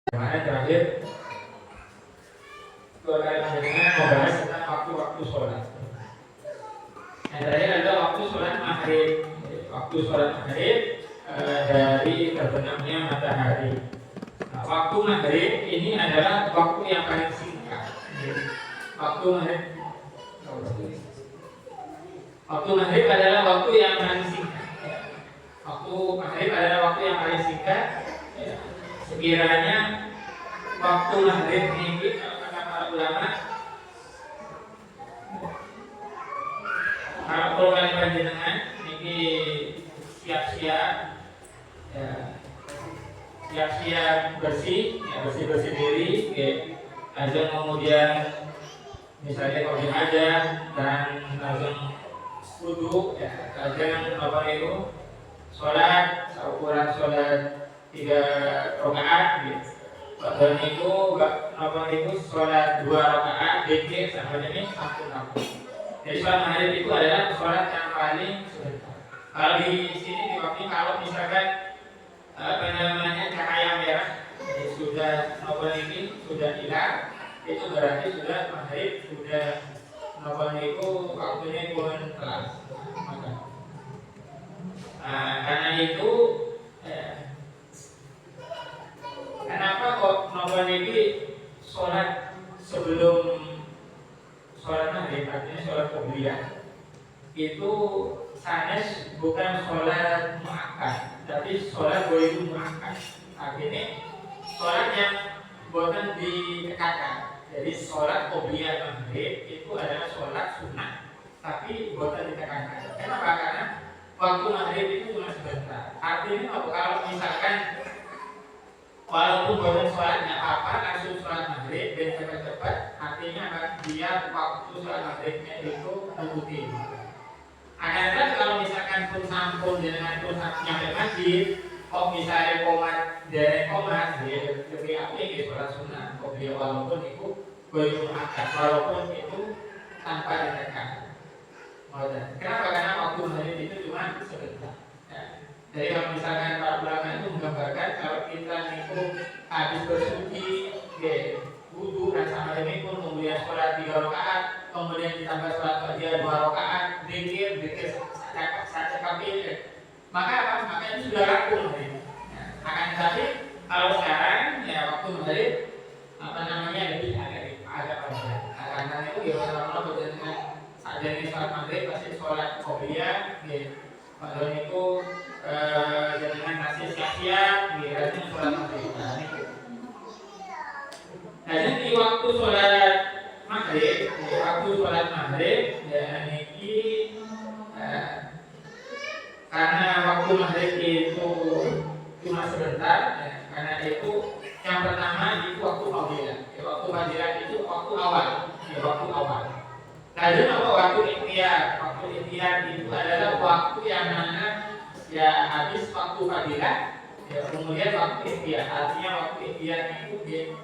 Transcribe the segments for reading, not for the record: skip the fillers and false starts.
Kemarin terakhir keluarga panjenengan membahas tentang waktu-waktu sholat. Yang terakhir adalah waktu sholat maghrib. Waktu sholat maghrib dari terbenamnya matahari. Nah, waktu maghrib ini adalah waktu yang paling singkat. Waktu maghrib adalah waktu yang paling singkat. Waktu maghrib adalah waktu yang paling singkat. Sekiranya waktu maghrib ini kata para ulama, kalau keluarga panjenengan ini siap-siap, ya, siap-siap bersih, ya, bersih-bersih diri, ya. Langsung kemudian misalnya kalau aja dan langsung wudhu, ya, langsung apa itu sholat, seukuran sholat 3 rakaat, gitu. Dan itu apa itu sholat 2 rakaat, dikir sampai ini 1 Jadi sholat maghrib itu adalah sholat yang paling sebentar. Kalau di sini diwakili kalau misalkan apa namanya cahaya merah sudah novel ini sudah hilang, itu berarti sudah maghrib, sudah novel itu waktunya pun telah. Karena itu kenapa kok novel ini sholat sebelum sholat maghrib, artinya sholat qobliyah itu sanes bukan sholat muakkad, tapi sholat ghairu muakkad. Artinya sholat yang bukan ditekankan. Jadi sholat qobliyah maghrib itu adalah sholat sunnah, tapi bukan ditekankan. Kenapa? Karena waktu maghrib itu cuma sebentar. Artinya kalau misalkan walaupun bukan sholat nggak apa-apa, langsung sholat maghrib dan cepat-cepat, artinya dia waktu sholat maghribnya itu mengikuti. Akan kalau misalkan pun sampun dengan pun nyampe masjid, kok misalnya komat dari komat, dia lebih apik di sholat sunnah. Kok dia walaupun itu belum akan, walaupun itu tanpa ditekan. Kenapa? Karena waktu maghrib itu cuma sebentar. Jadi kalau misalkan para ulama itu menggambarkan kalau kita itu habis bersuci, wudhu dan sama ini pun kemudian sholat 3 rakaat, kemudian ditambah sholat ba'diyah 2 rakaat, zikir saja kami, maka apa? Maka itu sudah rampung. Akan tetapi kalau sekarang ya waktu maghrib apa namanya lebih agak panjang. Karena itu gimana kalau dengan saat jadi sholat maghrib pasti sholat qobliyah, padahal itu dengan kasih siap-siap, berarti sholat maghrib. Nah, di waktu sholat maghrib, ya ini karena waktu maghrib itu cuma sebentar, ya, karena itu yang pertama itu waktu fadilah. Waktu fadilah itu waktu awal, waktu awal. Lalu apa waktu ikhtiar? Waktu ikhtiar itu adalah waktu yang mana ya habis waktu fadilah, ya, kemudian waktu ikhtiar. Artinya waktu ikhtiar itu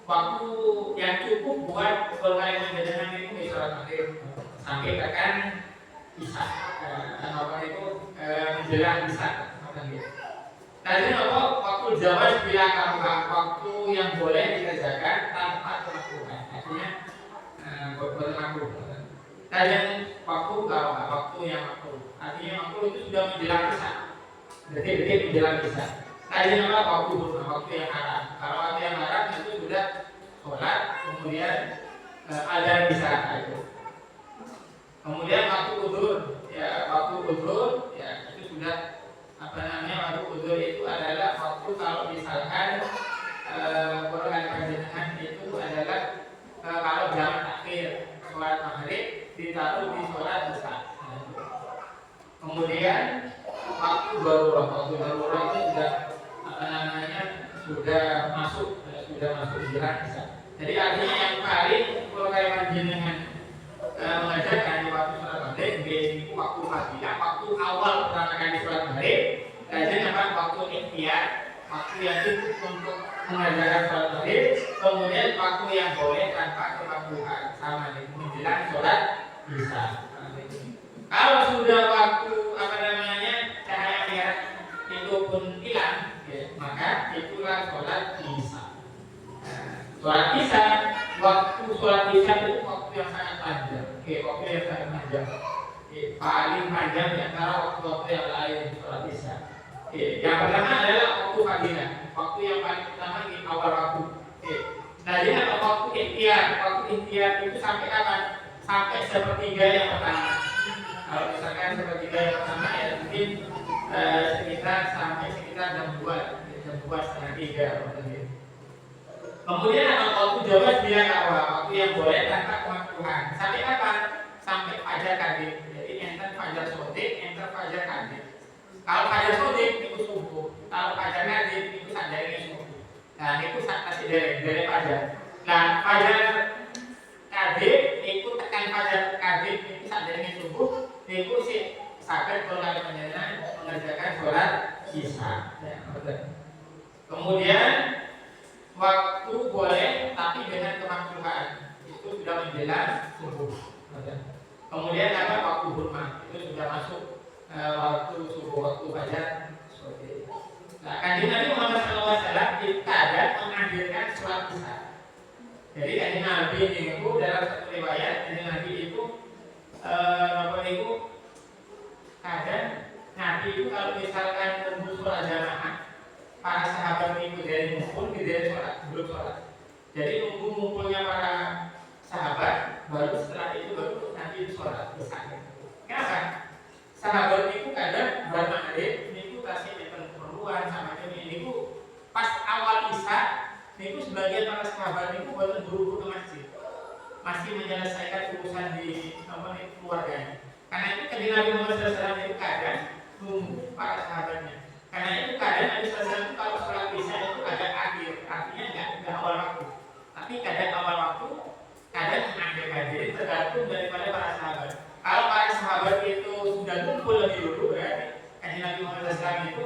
waktu yang cukup buat berkaitan dengan itu di sholat maghrib sampai tekan isya. Apa itu menjelang isya. Lalu apa waktu jawab bila waktu yang boleh dikerjakan tanpa kemakruhan. Artinya bermakruh. Dan waktu waktu yang makruh. Artinya makruh itu sudah menjelang isya. Detik-detik menjelang isya. Tadi apa waktu yang haram. Kalau waktu yang haram itu sudah sholat, kemudian ada isya itu. Kemudian waktu udzur, ya itu sudah apa namanya waktu udzur itu adalah waktu kalau misalkan perkara panjenengan itu adalah kalau jam akhir sholat maghrib ditaruh di sholat isya. Kemudian waktu darurat itu sudah masuk jalan isya. Jadi artinya yang paling kalau panjenengan mengajarkan di waktu sholat maghrib itu waktu fadilah, waktu awal pertama kali sholat maghrib, dan apa waktu ikhtiar, waktu yang cukup untuk mengajarkan sholat maghrib, kemudian waktu yang boleh tanpa kemakruhan sama menjelang sholat isya. Kalau sudah waktu apa namanya cahaya merah itu pun hilang, ya, maka itulah sholat isya. panjang di antara waktu-waktu yang lain sholat isya. Yang pertama adalah waktu panggilan, waktu yang paling pertama di awal waktu. Nah, jadi waktu ikhtiar itu sampai kapan? Sampai sepertiga yang pertama. Kalau misalkan sepertiga yang pertama ya mungkin sekitar jam 2 setengah 3 gitu. Kemudian ada waktu jawab dia awal, waktu yang boleh tanpa kemakruhan. Sampai kapan? Sampai fajar kadib. Jadi enter fajar sodik, enter fajar kadib. Kalau fajar sodik itu subuh, kalau fajar kadib itu sadarinya subuh. Nah, itu kasih dari fajar. Nah, fajar kadib itu tekan fajar kadib itu sadarinya subuh. Itu sih sampai kalau mengerjakan sholat isya. Kemudian waktu boleh tapi dengan kemakruhan itu sudah menjelang subuh. Kemudian ada waktu hurma itu sudah masuk waktu subuh, waktu fajar. Nah, Kanjeng Nabi Muhammad SAW itu kadang mengakhirkan sholat isya. Jadi Kanjeng Nabi itu dalam satu riwayat Kanjeng Nabi itu kadang Nabi itu kalau misalkan nunggu sholat jamaah, para sahabat itu dari ngumpul dari sholat, belum sholat. Jadi nunggu ngumpulnya para sahabat, baru setelah itu baru Nabi sholat. Kenapa? Sahabat itu kadang bermakna itu kasih keperluan sama ini pas awal isya, itu sebagian para sahabat itu buat buru-buru ke masjid, masih menyelesaikan urusan di keluarganya. Karena itu Kanjeng Nabi Muhammad SAW itu kadang nunggu para sahabatnya. Karena itu kadang Nabi SAW itu kalau sholat isya itu kadang akhir, artinya nggak awal waktu, tapi kadang awal waktu, kadang mengakhirkan. Jadi tergantung daripada para sahabat. Kalau para sahabat itu sudah kumpul lebih dulu, berarti Kanjeng Nabi Muhammad SAW itu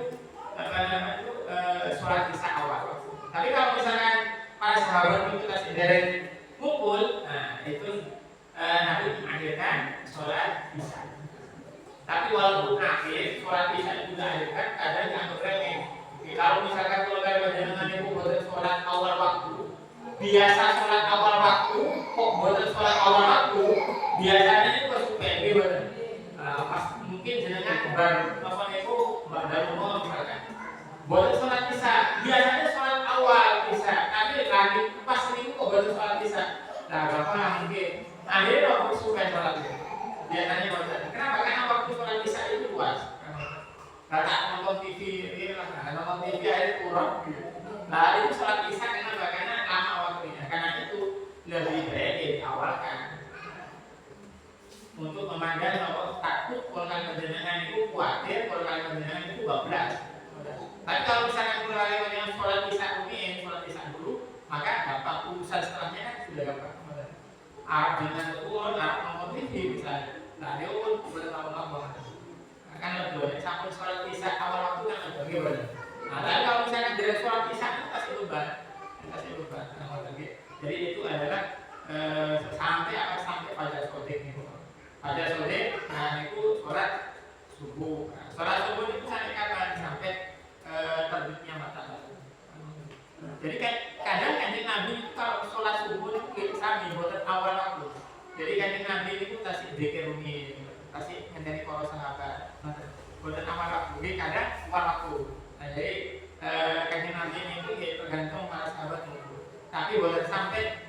sholat isya awal waktu. Tapi kalau misalkan para sahabat itu kasih dari kumpul, nah itu Nabi mengakhirkan sholat isya. Tapi walaupun akhir sholat isya itu diakhirkan, kadang dianggap remeh. Kalau misalkan keluarga panjenengan itu buat sholat awal waktu, biasa sholat awal waktu, kok buat sholat awal waktu, biasanya itu bersupendi bener. Pas mungkin jenengan baru mau misalkan, buat sholat isya, biasanya sholat awal isya, tapi lagi pas ini kok buat sholat isya. Nah, bapak mungkin akhirnya waktu suka sholat isya. Biasanya waktu. Kenapa? Karena waktu sholat isya itu luas. Karena nonton TV, nonton TV akhirnya kurang. Nah, itu sholat isya kenapa? Karena lama waktunya. Karena itu lebih baik diawalkan untuk memandang bahwa takut golongan panjenengan itu khawatir, golongan panjenengan itu bablas. Tapi kalau misalkan golongan yang sholat isya sholat isya dulu, maka dapat urusan setelahnya kan sudah gampang. Dengan turun, nonton TV misalnya. Nah, dia pun bertahun-tahun akan lebih banyak sampai sholat isya awal waktu kan lebih banyak. Nah, tapi kalau misalkan dari sholat isya itu kasih beban. Jadi itu adalah sampai pada sodik itu. Pada sodik, nah itu sholat subuh. Nah, sholat subuh itu sampai kapan? Sampai terbitnya matahari. Jadi kadang Kanjeng Nabi itu kalau sholat subuh itu sami buat awal waktu. Jadi Kanjeng Nabi itu kasih dzikir rumi, kasih ngendani para sahabat. Buat awal waktu. Jadi kadang awal waktu. Nah, jadi Kanjeng Nabi itu tergantung para sahabat itu. Tapi buat sampai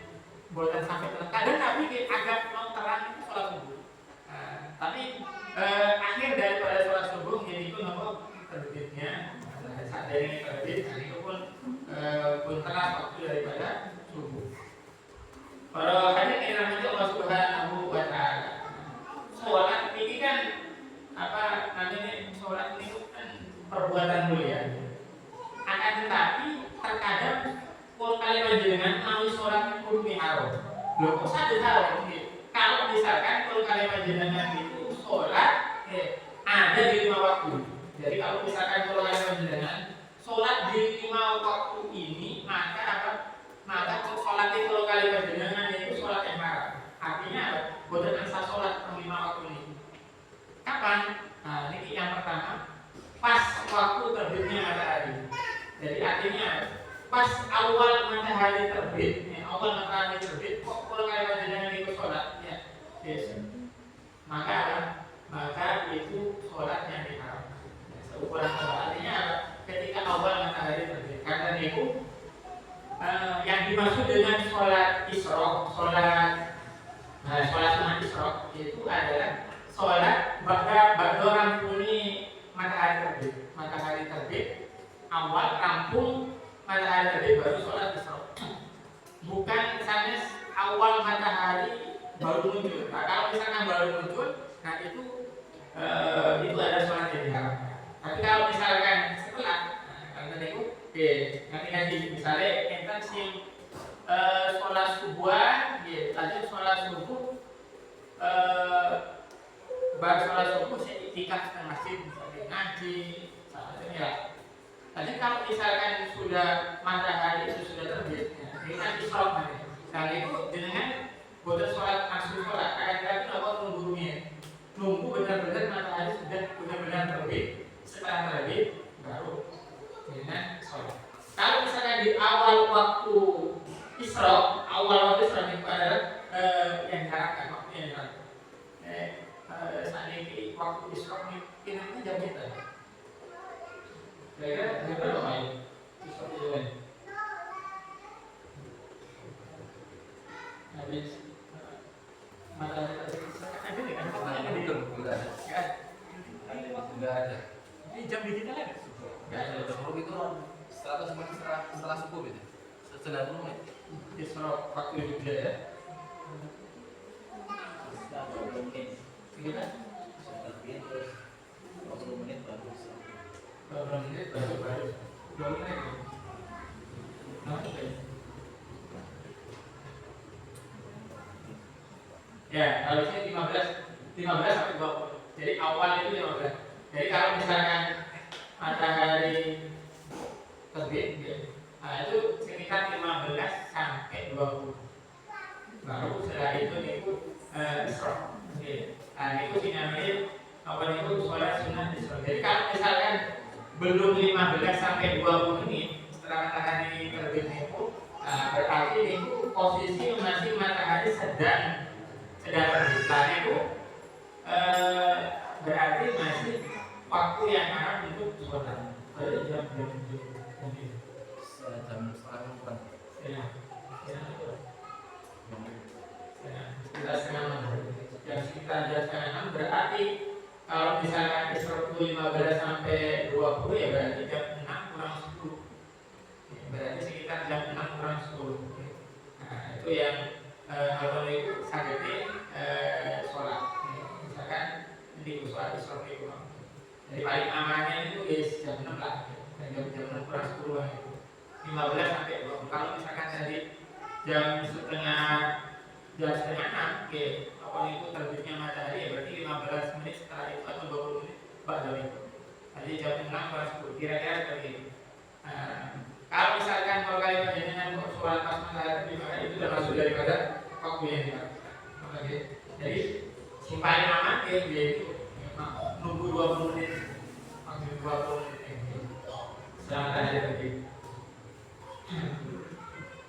kadang Nabi agak terang itu sholat subuh. Tapi akhir daripada sholat subuh itu nomor terbitnya. Saat dari terbit, itu pun telah waktu daripada subuh. Para hadirin yang dirahmati Allah Subhanahu wa Ta'ala. Sholat ini kan sholat ini kan perbuatan mulia. Akan tetapi terkadang kalau kalian panjenengan mau sholat rukun haram. Loh, kok satu haram? Kalau misalkan kalau kalian panjenengan itu sholat ada di 5 waktu. Jadi kalau misalkan kalau kalian panjenengan sholat di 5 waktu ini, maka sholat itu kalau kalian panjenengan itu sholat yang haram. Artinya boten asal sholat 5 waktu ini. Kapan? Nah, ini yang pertama, pas waktu terbitnya matahari. Jadi artinya pas awal matahari terbit, kok kalau kalian panjenengan itu sholat, ya, yes. Maka maka itu sholat yang diharamkan. Seukuran sholat artinya ketika awal matahari terbit. Karena itu yang dimaksud dengan sholat isyraq, sholat sunat isyraq itu adalah sholat ba'da rampuni matahari terbit. Matahari terbit awal rampung matahari terbit baru sholat isyraq. Bukan misalnya awal matahari baru muncul. Nah, kalau misalkan baru muncul, nah itu ada sholat yang diharamkan. Tapi kalau misalkan setelah, kalau itu, nanti misalnya kita sing sholat subuh, lanjut sholat subuh, baru sholat subuh saya iktikaf ke masjid, misalnya ngaji, misalnya ya. Tapi kalau misalkan sudah matahari itu sudah terbit, ini kan isyraq namanya. Nah itu dengan boten sholat asur sholat, kadang-kadang apa nunggu benar-benar matahari sudah benar-benar terbit. Setelah terbit baru dengan sholat. Kalau misalnya di awal waktu isyraq itu adalah yang diharapkan, waktu yang diharapkan. Saat ini waktu isyraq ini jam kita. Kira-kira jam berapa ini? Isyraq itu kan? Habis matahari terbit. Ada nih kan? Enggak ada. Ini jam digital ada? Enggak ada. Jam itu setelah subuh gitu. 90 menit. Isyraq waktu itu dia ya. 20 menit. Gimana? Terbit terus 20 menit baru. 20 menit baru 20 menit. Oke. Ya, kalau ini 15 sampai 20. Jadi awal itu 15. Jadi kalau misalkan matahari terbit, nah itu sekitar 15 sampai 20. Baru setelah itu isyraq. Nah itu dinamanya itu sholat sunat isyraq. Jadi kalau misalkan belum 15 sampai 20 menit setelah matahari terbit itu, berarti itu posisi masih matahari sedang terbit. Nah itu berarti masih waktu yang haram untuk sholat. Pada jam mungkin. Jam setengah bukan. Ya. Sekitar jam setengah 6 berarti kalau misalkan isyraq 15 sampai 20 ya berarti jam 6 kurang 10. Berarti sekitar jam 6 kurang 10. Nah, itu yang kalau itu sagete sholat. Misalkan di sholat isyraq itu. Jadi paling amannya itu jam 6 lah. Jam 6 kurang 10 lah itu. 15 sampai 20. Kalau misalkan tadi jam setengah 6, apa itu terbitnya matahari ya berarti 15 menit setelah itu atau 20 menit pada itu. Jadi jam 6 kurang 10 kira-kira seperti itu. Kalau misalkan kalau kalian dengan sholat pas matahari maka itu termasuk daripada waktu yang dilakukan. Jadi si paling aman yaitu nunggu 20 menit, waktu 20 menit setelah matahari terbit.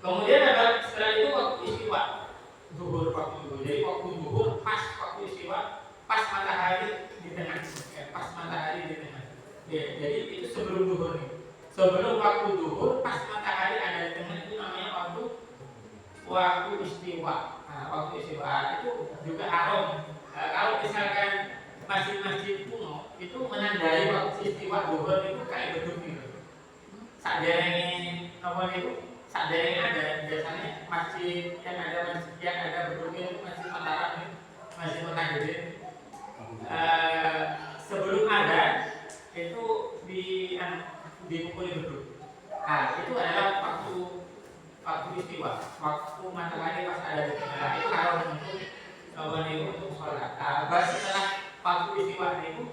Kemudian setelah itu waktu istiwa zuhur, waktu zuhur. Jadi waktu zuhur pas waktu istiwa, pas matahari di tengah, pas matahari di tengah. Jadi itu sebelum zuhur nih. Sebelum waktu zuhur, pas matahari ada di tengah itu namanya waktu istiwa. Nah, waktu istiwa itu juga haram. Kalau misalkan masjid-masjid kuno itu menandai waktu istiwa zuhur itu kayak beduk gitu. Sadarnya apa itu? Sadarnya ada biasanya masjid yang ada beduknya masjid Mataram ini, masjid Mataram. Sebelum ada itu dipukuli beduk. Nah itu adalah waktu istiwa, waktu matahari pas ada di tengah itu haram untuk sholat. Baru setelah waktu istiwa itu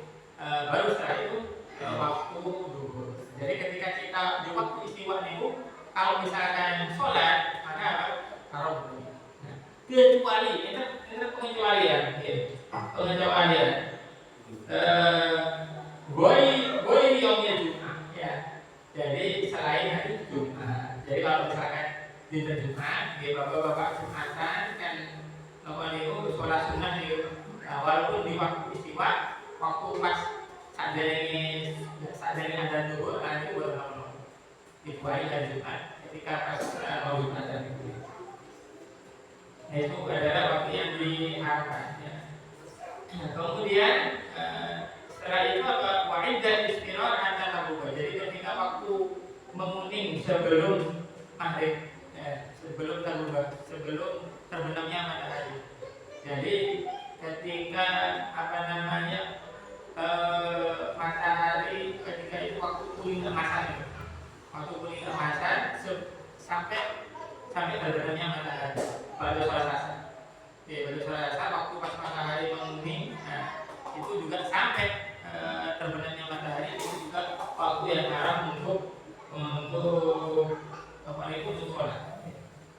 baru setelah itu waktu zuhur. Jadi ketika kita di waktu istiwa itu kalau misalkan sholat maka haram. Kecuali itu pengecualian, pengecualian. Boy yomnya Jumat, ya. Jadi selain hari Jumat. Jadi kalau misalkan di Jumat, bapak-bapak Jumatan kan itu sholat sunnah walaupun di waktu istiwa sadari ada dulu nanti baru dibuai dan Jumat ketika pas mau Jumat dan itu. Nah, itu adalah waktu yang diharapkan. Ya. Nah, kemudian setelah itu apa? Wahid dan istirar antara nabuah. Jadi ketika waktu menguning sebelum maghrib, sebelum nabuah, sebelum terbenamnya matahari. Jadi ketika matahari ketika itu waktu kuning emasan, sampai terbenamnya matahari pada Selasa. Pada Selasa waktu pas matahari menguning, itu juga sampai terbenamnya matahari itu juga waktu yang haram untuk sholat.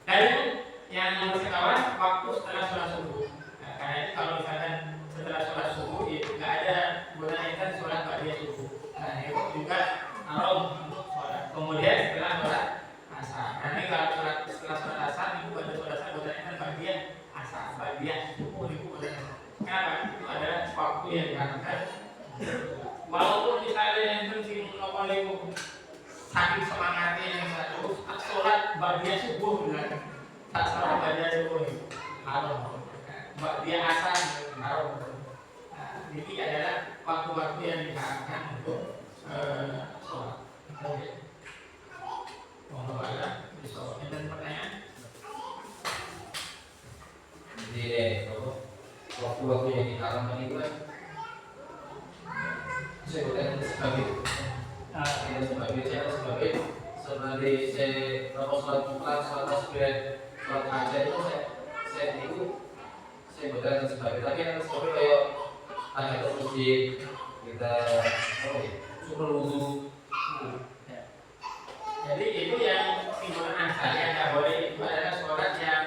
Dan yang nomor sekawan waktu setelah sholat subuh. Nah, karena itu kalau misalkan setelah sholat subuh itu nggak ada bolehkan sholat ba'da subuh. Nah, itu juga haram untuk sholat. Kemudian setelah sholat asar. Nanti kalau setelah sholat asar itu pada sholat asar bolehkan bagian asar, bagian subuh itu boleh. Kenapa? Itu adalah waktu yang diharamkan. Walaupun misalnya yang sing itu saking semangatnya yang satu sholat bagian subuh bilang tak sholat bagian subuh haram. Dia asal haram. Nah, ini adalah waktu-waktu yang diharamkan untuk sholat. Mohon maaf, ada pertanyaan? Jadi waktu-waktu yang diharamkan itu kan saya bukan sebagai saya sholat mutlak, sholat tasbih, sholat hajat itu saya bukan sebagai, tapi yang sebagai kayak ada masjid kita syukur wudu. Jadi itu yang timbulan asal yang nggak boleh itu adalah sholat yang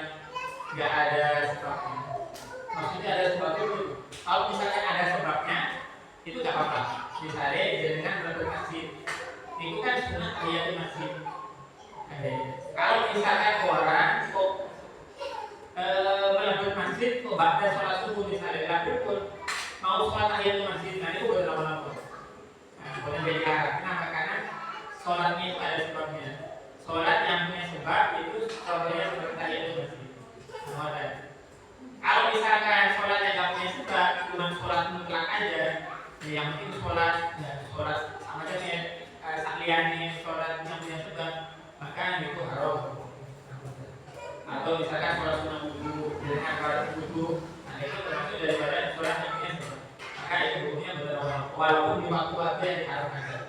nggak ada sebabnya. Maksudnya ada sebabnya itu. Kalau misalkan ada sebabnya itu nggak apa-apa. Misalnya dengan berangkat masjid, itu kan sunat ayat di masjid. Kalau misalkan orang kok melebut masjid kok baca sholat subuh misalnya, tapi pun mau sholat ayat di masjid, nah itu boleh lama-lama. Boleh beda. Kenapa? Karena sholatnya itu ada sebabnya. Sholat yang punya sebab itu sholatnya seperti ayat di masjid. Kalau misalkan sholat yang nggak punya sebab, cuma sholat mutlak aja, yang penting sholat sama aja sakliannya sholat yang punya sebab, maka itu haram. Atau misalkan sholat sunnah wudu dengan sholat wudu, nah itu termasuk daripada sholat yang punya sebab, maka itu hukumnya benar walaupun di waktu yang diharamkan.